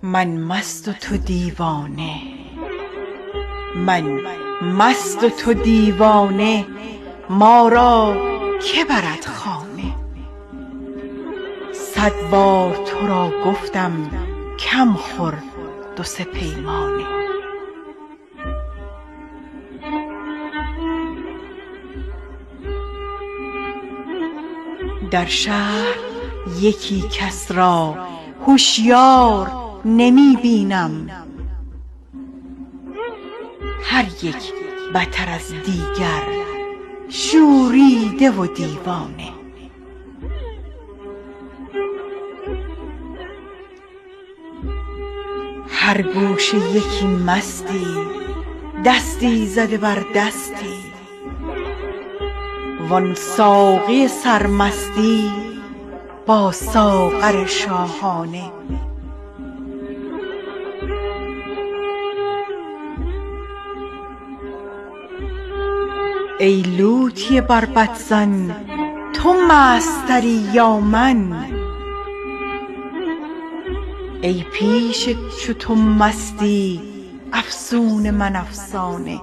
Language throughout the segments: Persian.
من مست و تو دیوانه، من مست و تو دیوانه، ما را که برد خانه. 100 بار تو را گفتم کم خور 2-3 پیمانه. در شهر یکی کس را هوشیار نمی بینم، هر یک بتر از دیگر شوریده و دیوانه. هر گوشه یکی مستی، دستی زده بر دستی، وان ساقی سرمستی با ساغر شاهانه. ای لوطی بربط زن، تو مست‌تری یا من؟ ای پیش چو تو مستی افسون من افسانه.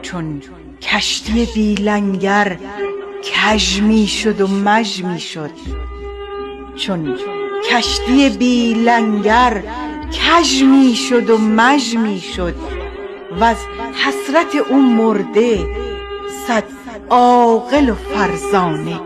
چون کشتی بی لنگر کژ می شد و مژ می شد، چون کشتی بی لنگر کژ می شد و مژ می شد، وز حسرت او مرده 100 عاقل و فرزانه.